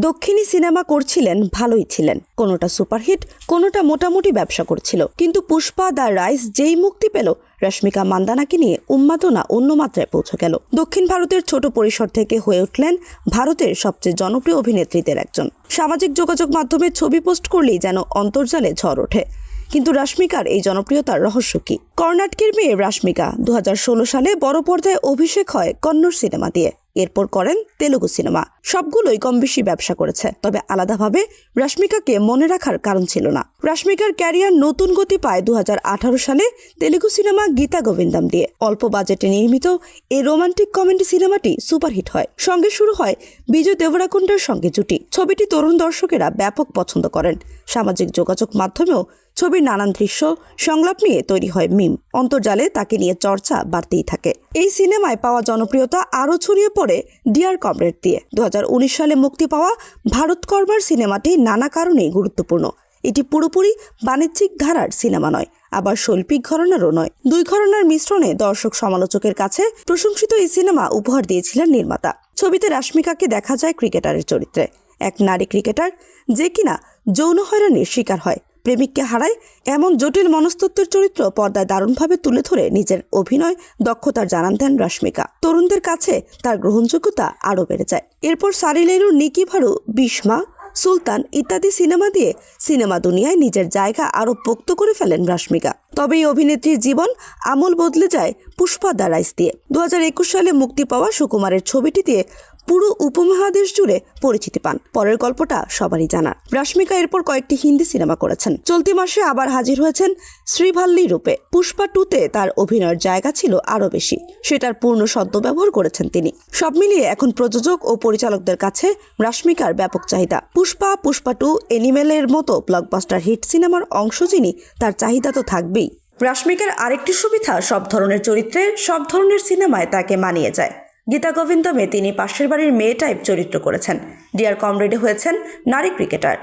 দক্ষিণী সিনেমা করছিলেন, ভালোই ছিলেন। কোনোটা সুপারহিট, কোনোটা মোটামুটি ব্যবসা করছিল। কিন্তু পুষ্পা দ্য রাইজ যেই মুক্তি পেল, রশ্মিকা মান্দানাকে নিয়ে উন্মাদনা অন্য মাত্রায় পৌঁছে গেল। দক্ষিণ ভারতের ছোট পরিসর থেকে হয়ে উঠলেন ভারতের সবচেয়ে জনপ্রিয় অভিনেত্রীদের একজন। সামাজিক যোগাযোগ মাধ্যমে ছবি পোস্ট করলেই যেন অন্তর্জালে ঝড় ওঠে। কিন্তু রশ্মিকার এই জনপ্রিয়তার রহস্য কি? কর্ণাটকের মেয়ে রশ্মিকা 2016 সালে বড় পর্দায় অভিষেক হয় কন্নড় সিনেমা দিয়ে। এরপর করেন তেলুগু সিনেমা। সবগুলোই কম বেশি ব্যবসা করেছে, তবে আলাদাভাবে রশ্মিকাকে মনে রাখার কারণ ছিল না। রশ্মিকার ক্যারিয়ার নতুন গতি পায় 2018 সালে তেলুগু সিনেমা গীতা গোবিন্দম দিয়ে। অল্প বাজেটে নির্মিত এই রোমান্টিক কমেডি সিনেমাটি সুপারহিট হয়। সঙ্গে শুরু হয় বিজয় দেবরাকোন্ডার সঙ্গে জুটি। ছবিটি তরুণ দর্শকেরা ব্যাপক পছন্দ করেন। সামাজিক যোগাযোগ মাধ্যমেও ছবির নানান দৃশ্য সংলাপ নিয়ে তৈরি হয় মিম। অন্তর্জালে তাকে নিয়ে চর্চা বাড়তেই থাকে। এই সিনেমায় পাওয়া জনপ্রিয়তা আরও ছড়িয়ে পড়ে ডিয়ার কমরেড দিয়ে। 2019 সালে মুক্তি পাওয়া ভারতকর্মার সিনেমাটি নানা কারণেই গুরুত্বপূর্ণ। এটি পুরোপুরি বাণিজ্যিক ধারার সিনেমা নয়, আবার শৈল্পিক ঘরানারও নয়। দুই ঘরানার মিশ্রণে দর্শক সমালোচকের কাছে প্রশংসিত এই সিনেমা উপহার দিয়েছিলেন নির্মাতা। ছবিতে রশ্মিকাকে দেখা যায় ক্রিকেটারের চরিত্রে, এক নারী ক্রিকেটার যে কিনা যৌন হয়রানির শিকার হয়, প্রেমিককে হারায়। এমন জটিল মনস্তত্ত্বের চরিত্র পর্দায় দারুণভাবে তুলে ধরে নিজের অভিনয় দক্ষতার জানান দেন রশ্মিকা। তরুণদের কাছে তার গ্রহণযোগ্যতা আরও বেড়ে যায়। এরপর সারিলেরু, নিকি ভারু, বিস্মা, সুলতান ইত্যাদি সিনেমা দিয়ে সিনেমা দুনিয়ায় নিজের জায়গা আরও পোক্ত করে ফেলেন রশ্মিকা। তবে এই অভিনেত্রীর জীবন আমূল বদলে যায় পুষ্পা দ্য রাইজ দিয়ে। 2021 সালে মুক্তি পাওয়া সুকুমারের ছবিটি দিয়ে পুরো উপমহাদেশ জুড়ে পরিচিতি পান। পরের গল্পটা সবারই জানা। রশ্মিকা এরপর কয়েকটি হিন্দি সিনেমা করেছেন। চলতি মাসে আবার হাজির হয়েছেন শ্রীভাল্লি রূপে। পুষ্পা 2-তে তার অভিনয়ের জায়গা ছিল আরও বেশি, সেটার পূর্ণ সদ্ব্যবহার করেছেন তিনি। সব মিলিয়ে এখন প্রযোজক ও পরিচালকদের কাছে রশ্মিকার ব্যাপক চাহিদা। পুষ্পা 2, এনিমেলের মতো ব্লকবাস্টার হিট সিনেমার অংশ যিনি, তার চাহিদা তো থাকবেই। রশ্মিকার আরেকটি সুবিধা, সব ধরনের চরিত্রে সব ধরনের সিনেমায় তাকে মানিয়ে যায়। গীতা গোবিন্দমে তিনি পাশের বাড়ির মেয়ে টাইপ চরিত্র করেছেন। ডিয়ার কমরেডে হয়েছেন নারী ক্রিকেটার।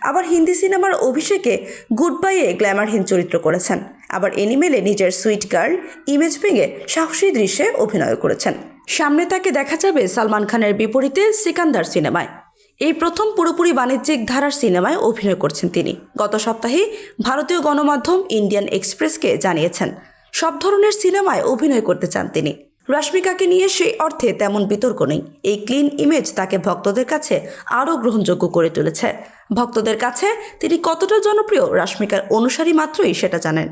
আবার হিন্দি সিনেমার অভিষেকে গুড বাইয়ে গ্ল্যামারহীন চরিত্র করেছেন। আবার এনিমেলে নিজের সুইট গার্ল ইমেজ ভেঙে সাহসী দৃশ্যে অভিনয় করেছেন। সামনে তাকে দেখা যাবে সালমান খানের বিপরীতে সিকান্দার সিনেমায়। এই প্রথম পুরোপুরি বাণিজ্যিক ধারার সিনেমায় অভিনয় করছেন তিনি। গত সপ্তাহে ভারতীয় গণমাধ্যম ইন্ডিয়ান এক্সপ্রেসকে জানিয়েছেন সব ধরনের সিনেমায় অভিনয় করতে চান তিনি। রশ্মিকাকে নিয়ে সেই অর্থে তেমন বিতর্ক নেই। এই ক্লিন ইমেজ তাকে ভক্তদের কাছে আরও গ্রহণযোগ্য করে তুলেছে। ভক্তদের কাছে তিনি কতটা জনপ্রিয় রশ্মিকার অনুসারী মাত্রই সেটা জানেন।